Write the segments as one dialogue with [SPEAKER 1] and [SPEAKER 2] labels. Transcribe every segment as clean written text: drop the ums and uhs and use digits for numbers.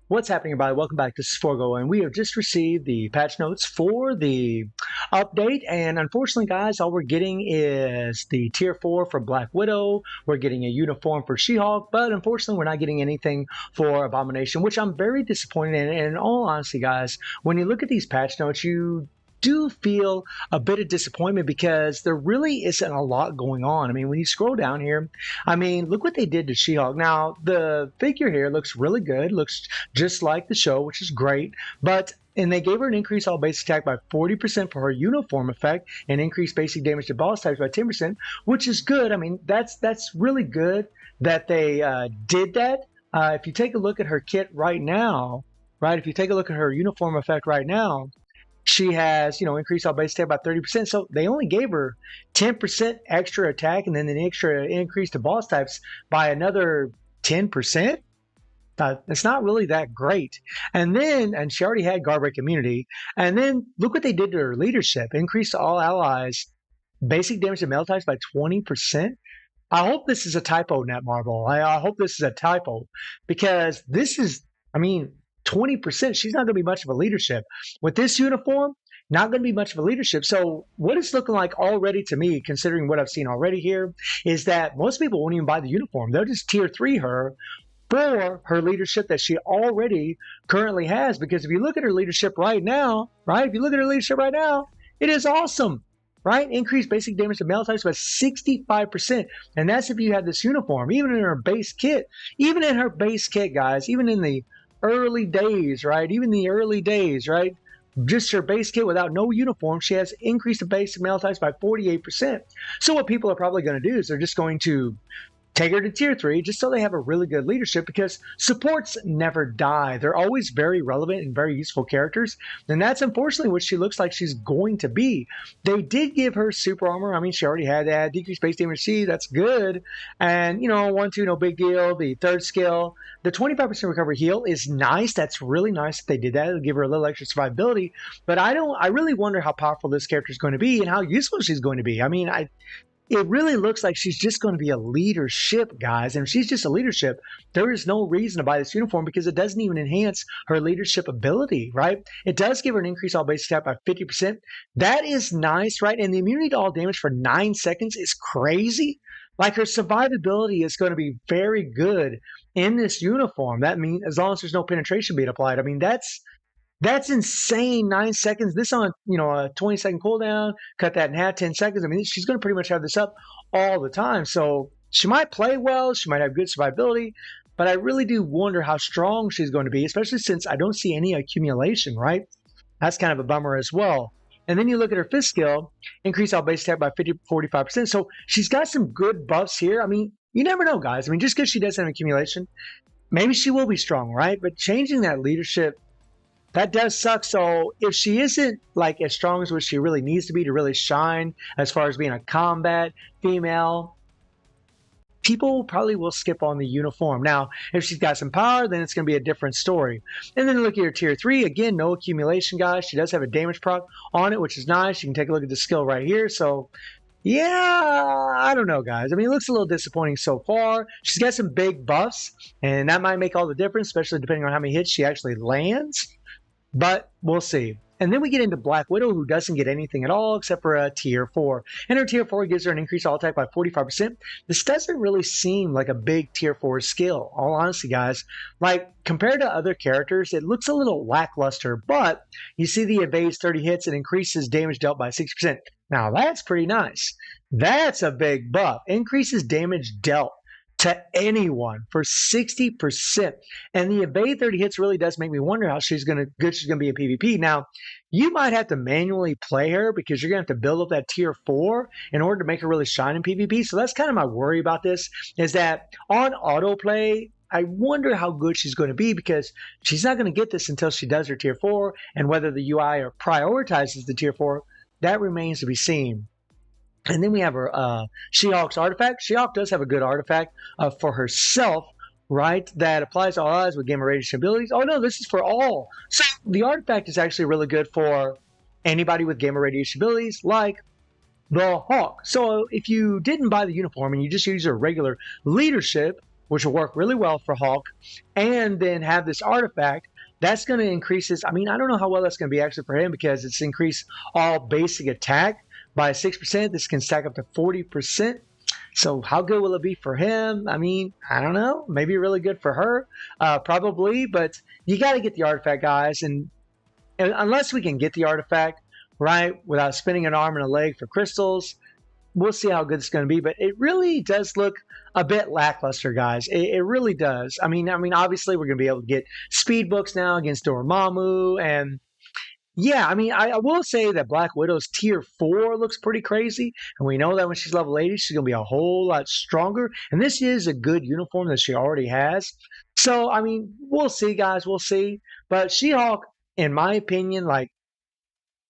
[SPEAKER 1] What's happening, everybody? Welcome back. This is Forgo, and we have just received the patch notes for the update. And unfortunately, guys, all we're getting is the tier 4 for Black Widow. We're getting a uniform for She-Hulk, but unfortunately, we're not getting anything for Abomination, which I'm very disappointed in. And in all honesty, guys, when you look at these patch notes, you do feel a bit of disappointment because there really isn't a lot going on. I mean, when you scroll down here, I mean, look what they did to She-Hulk. Now, the figure here looks really good, looks just like the show, which is great, and they gave her an increase all base attack by 40% for her uniform effect and increased basic damage to boss types by 10%, which is good. I mean, that's really good that they did that. If you take a look at her kit right now, right, if you take a look at her uniform effect right now, she has, increased all base attack by 30%. So they only gave her 10% extra attack and then an extra increase to boss types by another 10%. It's not really that great. And she already had Garbreak immunity. And then look what they did to her leadership. Increased all allies basic damage to melee types by 20%. I hope this is a typo, Netmarble. I hope this is a typo because this is, 20%. She's not going to be much of a leadership. With this uniform, not going to be much of a leadership. So what it's looking like already to me, considering what I've seen already here, is that most people won't even buy the uniform. They'll just tier 3 her for her leadership that she already currently has. Because if you look at her leadership right now, it is awesome. Right? Increased basic damage to melee types by 65%. And that's if you have this uniform. Even in her base kit, guys, even in the early days, right? Just her base kit without no uniform, she has increased the basic melee types by 48%. So what people are probably going to do is they're just going to take her to tier 3 just so they have a really good leadership because supports never die. They're always very relevant and very useful characters. And that's unfortunately what she looks like she's going to be. They did give her super armor. I mean, she already had that. Decreased base damage C, that's good. And, 1, 2, no big deal. The third skill, the 25% recovery heal is nice. That's really nice that they did that. It'll give her a little extra survivability. But I really wonder how powerful this character is going to be and how useful she's going to be. I mean, it really looks like she's just going to be a leadership, guys. And if she's just a leadership, there is no reason to buy this uniform because it doesn't even enhance her leadership ability, right? It does give her an increase all base attack by 50%. That is nice, right? And the immunity to all damage for 9 seconds is crazy. Like her survivability is going to be very good in this uniform. That means as long as there's no penetration being applied. I mean, that's insane. 9 seconds. This on, a 20-second cooldown, cut that in half, 10 seconds. I mean, she's going to pretty much have this up all the time. So she might play well. She might have good survivability. But I really do wonder how strong she's going to be, especially since I don't see any accumulation, right? That's kind of a bummer as well. And then you look at her fifth skill, increase all base attack by 45%. So she's got some good buffs here. I mean, you never know, guys. I mean, just because she doesn't have accumulation, maybe she will be strong, right? But changing that leadership, that does suck. So if she isn't like as strong as what she really needs to be to really shine as far as being a combat female, people probably will skip on the uniform. Now, if she's got some power, then it's going to be a different story. And then look at her tier 3. Again, no accumulation, guys. She does have a damage proc on it, which is nice. You can take a look at the skill right here. So yeah, I don't know, guys. I mean, it looks a little disappointing so far. She's got some big buffs, and that might make all the difference, especially depending on how many hits she actually lands. But we'll see. And then we get into Black Widow, who doesn't get anything at all except for a tier 4. And her tier 4 gives her an increased all attack by 45%. This doesn't really seem like a big tier 4 skill, all honesty, guys. Like, compared to other characters, it looks a little lackluster, but you see the evades 30 hits and increases damage dealt by 60%. Now, that's pretty nice. That's a big buff. Increases damage dealt to anyone for 60%. And the evade 30 hits really does make me wonder how she's going to be in PvP. Now, you might have to manually play her because you're going to have to build up that tier 4 in order to make her really shine in PvP. So that's kind of my worry about this, is that on autoplay, I wonder how good she's going to be because she's not going to get this until she does her tier 4. And whether the UI prioritizes the tier 4, that remains to be seen. And then we have her She-Hulk's artifact. She-Hulk does have a good artifact for herself, right? That applies to all allies with gamma radiation abilities. Oh no, this is for all. So the artifact is actually really good for anybody with gamma radiation abilities, like the Hawk. So if you didn't buy the uniform and you just use your regular leadership, which will work really well for Hulk, and then have this artifact. That's going to increase his. I mean, I don't know how well that's going to be actually for him because it's increased all basic attack by 6%. This can stack up to 40%. So how good will it be for him? I mean, I don't know. Maybe really good for her, probably. But you got to get the artifact, guys. And unless we can get the artifact right without spinning an arm and a leg for crystals, we'll see how good it's going to be. But it really does look a bit lackluster, guys. It really does. I mean, obviously we're going to be able to get speed books now against Dormammu, and yeah, I mean, I will say that Black Widow's tier 4 looks pretty crazy, and we know that when she's level 80, she's going to be a whole lot stronger, and this is a good uniform that she already has. So, I mean, we'll see, guys, we'll see. But She-Hulk, in my opinion, like,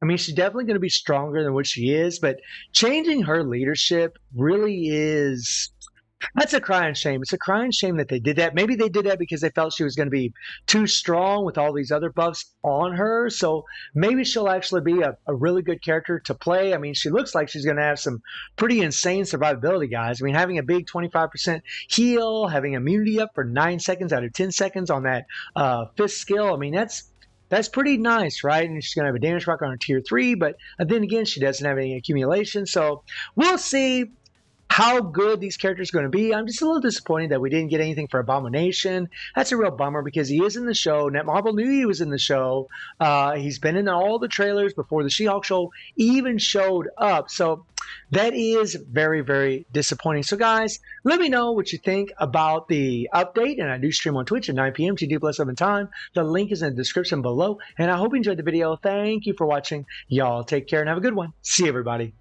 [SPEAKER 1] I mean, she's definitely going to be stronger than what she is, but changing her leadership really is. That's a crying shame. It's a crying shame that they did that. Maybe they did that because they felt she was going to be too strong with all these other buffs on her. So maybe she'll actually be a really good character to play. I mean, she looks like she's going to have some pretty insane survivability, guys. I mean, having a big 25% heal, having immunity up for 9 seconds out of 10 seconds on that fifth skill. I mean, that's pretty nice, right? And she's going to have a damage rock on her tier 3, but then again, she doesn't have any accumulation. So we'll see how good these characters are going to be. I'm just a little disappointed that we didn't get anything for Abomination. That's a real bummer because he is in the show. Netmarble knew he was in the show. He's been in all the trailers before the She-Hulk show even showed up. So that is very, very disappointing. So guys, let me know what you think about the update. And I do stream on Twitch at 9 p.m. GD plus 7 time. The link is in the description below. And I hope you enjoyed the video. Thank you for watching. Y'all take care and have a good one. See you, everybody.